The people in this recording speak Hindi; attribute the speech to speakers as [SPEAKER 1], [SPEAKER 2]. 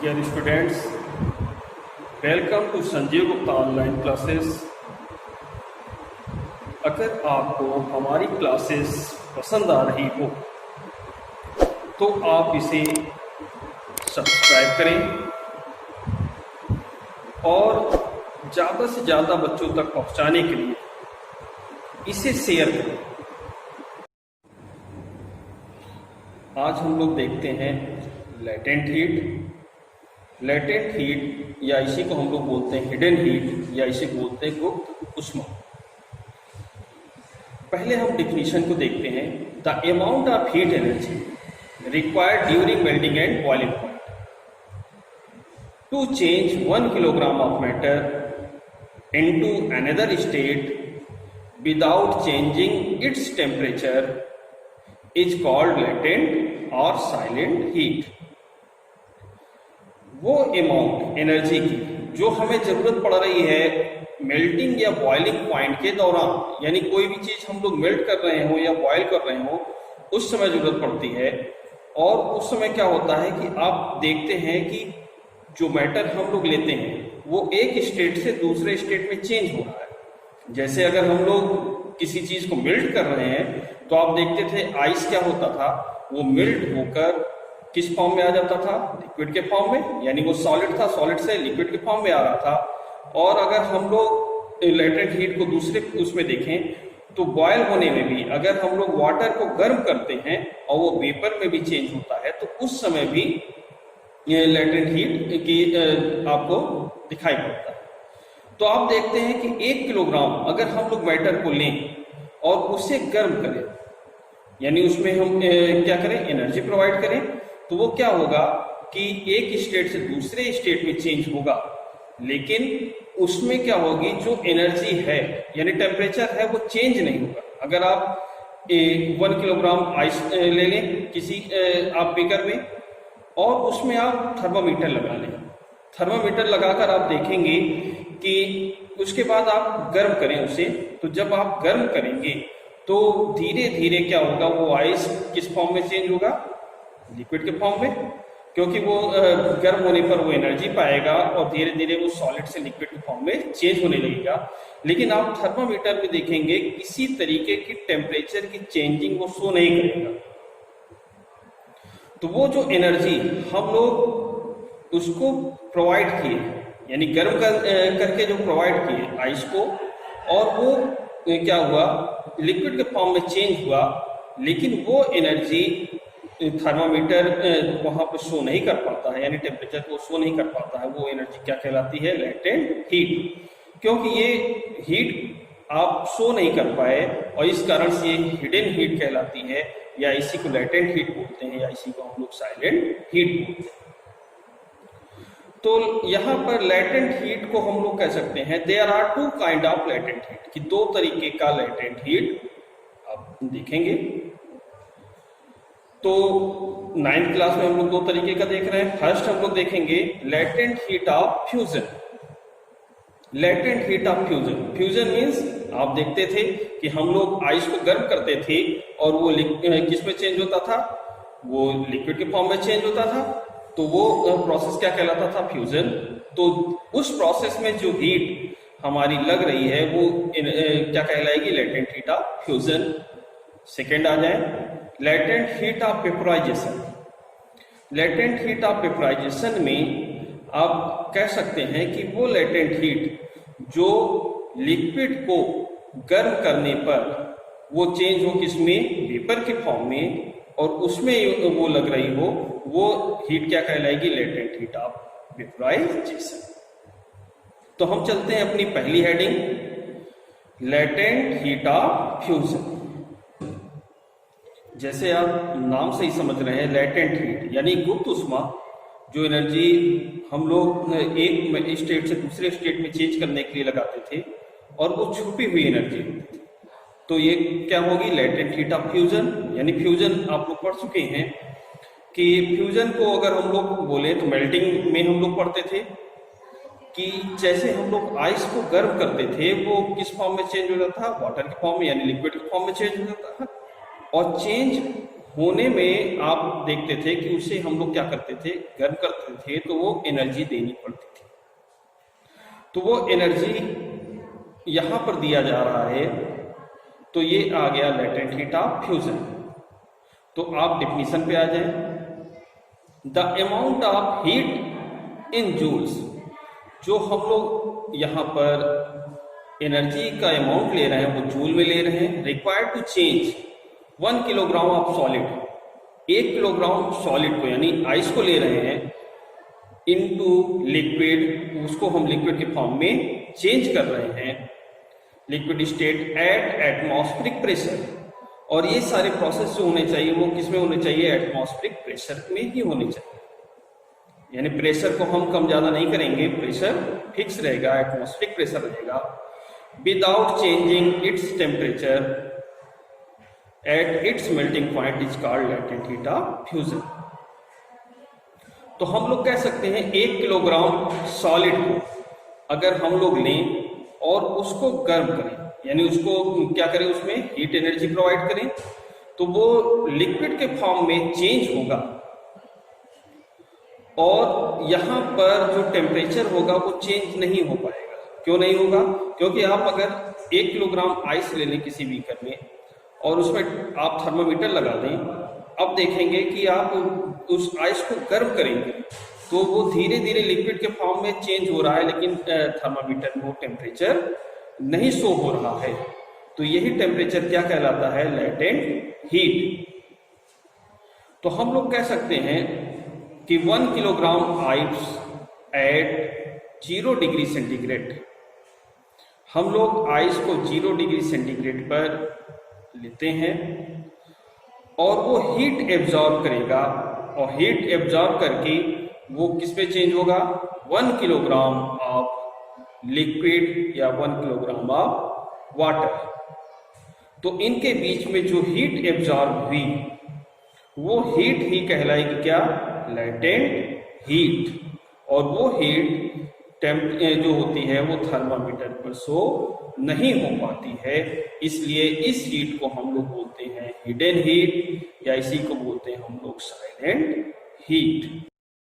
[SPEAKER 1] Dear students, welcome to Sanjeev Gupta online classes. अगर आपको हमारी क्लासेस पसंद आ रही हो तो आप इसे सब्सक्राइब करें और ज़्यादा से ज़्यादा बच्चों तक पहुंचाने के लिए इसे शेयर करें। आज हम लोग देखते हैं लेटेंट हीट। लेटेंट हीट या इसी को हम लोग बोलते हैं हिडन हीट या इसे बोलते हैं गुप्त ऊष्मा। पहले हम डिफिनीशन को देखते हैं। The amount of heat energy required during melting and boiling point two change 1 kilogram of matter into another state without changing its temperature is called latent और साइलेंट हीट। वो अमाउंट एनर्जी की जो हमें जरूरत पड़ रही है मेल्टिंग या बॉइलिंग पॉइंट के दौरान, यानी कोई भी चीज हम लोग मेल्ट कर रहे हो या बॉयल कर रहे हो उस समय जरूरत पड़ती है। और उस समय क्या होता है कि आप देखते हैं कि जो मैटर हम लोग लेते हैं वो एक स्टेट से दूसरे स्टेट में चेंज हो रहा है। जैसे अगर हम लोग किसी चीज को मेल्ट कर रहे हैं तो आप देखते थे आइस क्या होता था, वो मेल्ट होकर किस फॉर्म में आ जाता था, लिक्विड के फॉर्म में, यानी वो सॉलिड था, सॉलिड से लिक्विड के फॉर्म में आ रहा था। और अगर हम लोग लेटेंट हीट को दूसरे उसमें देखें तो बॉयल होने में भी अगर हम लोग वाटर को गर्म करते हैं और वो वेपर में भी चेंज होता है तो उस समय भी लेटेंट हीट की आपको दिखाई पड़ता है। तो आप देखते हैं कि 1 किलोग्राम अगर हम लोग मैटर को लें और उसे गर्म करें, यानी उसमें हम क्या करें, एनर्जी प्रोवाइड करें, तो वो क्या होगा कि एक स्टेट से दूसरे स्टेट में चेंज होगा, लेकिन उसमें क्या होगी जो एनर्जी है यानी टेम्परेचर है वो चेंज नहीं होगा। अगर आप 1 किलोग्राम आइस ले लें किसी आप बीकर में और उसमें आप थर्मामीटर लगा लें, थर्मामीटर लगाकर आप देखेंगे कि उसके बाद आप गर्म करें उसे, तो जब आप गर्म करेंगे तो धीरे धीरे क्या होगा, वो आइस किस फॉर्म में चेंज होगा, लिक्विड के फॉर्म में, क्योंकि वो गर्म होने पर वो एनर्जी पाएगा और धीरे धीरे वो सॉलिड से लिक्विड के फॉर्म में चेंज होने लगेगा। लेकिन आप थर्मामीटर में देखेंगे किसी तरीके की टेम्परेचर की चेंजिंग वो शो नहीं करेगा। तो वो जो एनर्जी हम लोग उसको प्रोवाइड किए, यानी गर्म करके जो प्रोवाइड किए आइस को, और वो क्या हुआ, लिक्विड के फॉर्म में चेंज हुआ, लेकिन वो एनर्जी थर्मामीटर वहां पर शो नहीं कर पाता है, यानी टेम्परेचर को शो नहीं कर पाता है। वो एनर्जी क्या कहलाती है, लेटेंट हीट, क्योंकि ये हीट आप शो नहीं कर पाए और इस कारण से ये हिडन हीट कहलाती है, या इसी को लेटेंट हीट बोलते हैं, या इसी को हम लोग साइलेंट हीट बोलते हैं। तो यहाँ पर लेटेंट हीट को हम लोग कह सकते हैं there are 2 kind of latent heat, कि 2 तरीके का लेटेंट हीट आप देखेंगे। तो 9th क्लास में हम लोग 2 तरीके का देख रहे हैं। फर्स्ट हम लोग देखेंगे latent heat of fusion. Latent heat of fusion, fusion means आप देखते थे कि हम लोग आइस को गर्म करते थे और वो किस में चेंज होता था, वो लिक्विड के फॉर्म में चेंज होता था, तो वो प्रोसेस क्या कहलाता था, फ्यूजन। तो उस प्रोसेस में जो हीट हमारी लग रही है वो क्या कहलाएगी, latent heat of fusion. Second आ जाए latent heat of vaporisation. Latent heat of vaporisation में आप कह सकते हैं कि वो लेटेंट हीट जो लिक्विड को गर्म करने पर वो चेंज हो किसमें, वेपर के फॉर्म में, और उसमें वो लग रही हो, वो हीट क्या कहलाएगी, लेटेंट हीट ऑफ वेपोराइजेशन। तो हम चलते हैं अपनी पहली heading, latent heat of fusion. जैसे आप नाम से ही समझ रहे हैं, लेटेंट हीट यानी गुप्त ऊष्मा, जो एनर्जी हम लोग एक स्टेट से दूसरे स्टेट में चेंज करने के लिए लगाते थे और वो छुपी हुई एनर्जी होती थी, तो ये क्या होगी, लेटेंट हीट ऑफ फ्यूजन। यानी फ्यूजन आप लोग पढ़ चुके हैं कि फ्यूजन को अगर हम लोग बोले तो मेल्टिंग में हम लोग पढ़ते थे कि जैसे हम लोग आइस को गर्म करते थे वो किस फॉर्म में चेंज हो जाता था, वाटर के फॉर्म में, यानी लिक्विड के फॉर्म में चेंज हो जाता था, और चेंज होने में आप देखते थे कि उसे हम लोग क्या करते थे, गर्म करते थे तो वो एनर्जी देनी पड़ती थी। तो वो एनर्जी यहां पर दिया जा रहा है, तो ये आ गया लेटेंट हीट ऑफ फ्यूजन। तो आप डिफिनीशन पे आ जाएं। The amount of heat in joules, जो हम लोग यहाँ पर एनर्जी का अमाउंट ले रहे हैं वो जूल में ले रहे हैं। Required to change 1 kilogram of solid, 1 kilogram solid को यानी आइस को ले रहे हैं इनटू लिक्विड, उसको हम लिक्विड के फॉर्म में चेंज कर रहे हैं, liquid state at atmospheric pressure. और ये सारे प्रोसेस जो होने चाहिए वो किस में होने चाहिए, एटमॉस्फेरिक प्रेशर में ही होने चाहिए। यानी प्रेशर को हम कम ज्यादा नहीं करेंगे, प्रेशर फिक्स रहेगा, एटमॉस्फेरिक प्रेशर रहेगा। Without changing its temperature at its melting point is called latent heat of fusion. तो हम लोग कह सकते हैं 1 किलोग्राम सॉलिड को अगर हम लोग लें और उसको गर्म करें, यानी उसको क्या करें, उसमें हीट एनर्जी प्रोवाइड करें, तो वो लिक्विड के फॉर्म में चेंज होगा। और यहां पर जो टेम्परेचर होगा वो चेंज नहीं हो पाएगा। क्यों नहीं होगा? क्योंकि आप अगर 1 किलोग्राम आइस ले लें किसी बीकर में और उसमें आप थर्मामीटर लगा दें, अब देखेंगे कि आप उस आइस को गर्म करेंगे तो वो धीरे धीरे लिक्विड के फॉर्म में चेंज हो रहा है, लेकिन थर्मामीटर में टेम्परेचर नहीं शो हो रहा है। तो यही टेम्परेचर क्या कहलाता है, लेटेंट हीट। तो हम लोग कह सकते हैं कि 1 kilogram ice eight 0 degree centigrade, हम लोग आइस को 0 डिग्री सेंटीग्रेड पर लेते हैं और वो हीट एब्जॉर्ब करेगा, और हीट एब्जॉर्ब करके वो किस में चेंज होगा, 1 किलोग्राम ऑफ लिक्विड या 1 किलोग्राम ऑफ वाटर। तो इनके बीच में जो हीट एब्जॉर्ब हुई वो हीट ही कहलाएगी क्या, लेटेंट हीट। और वो हीट जो होती है वो थर्मामीटर पर शो नहीं हो पाती है, इसलिए इस हीट को हम लोग बोलते हैं हिडन हीट, या इसी को बोलते हैं हम लोग साइलेंट हीट।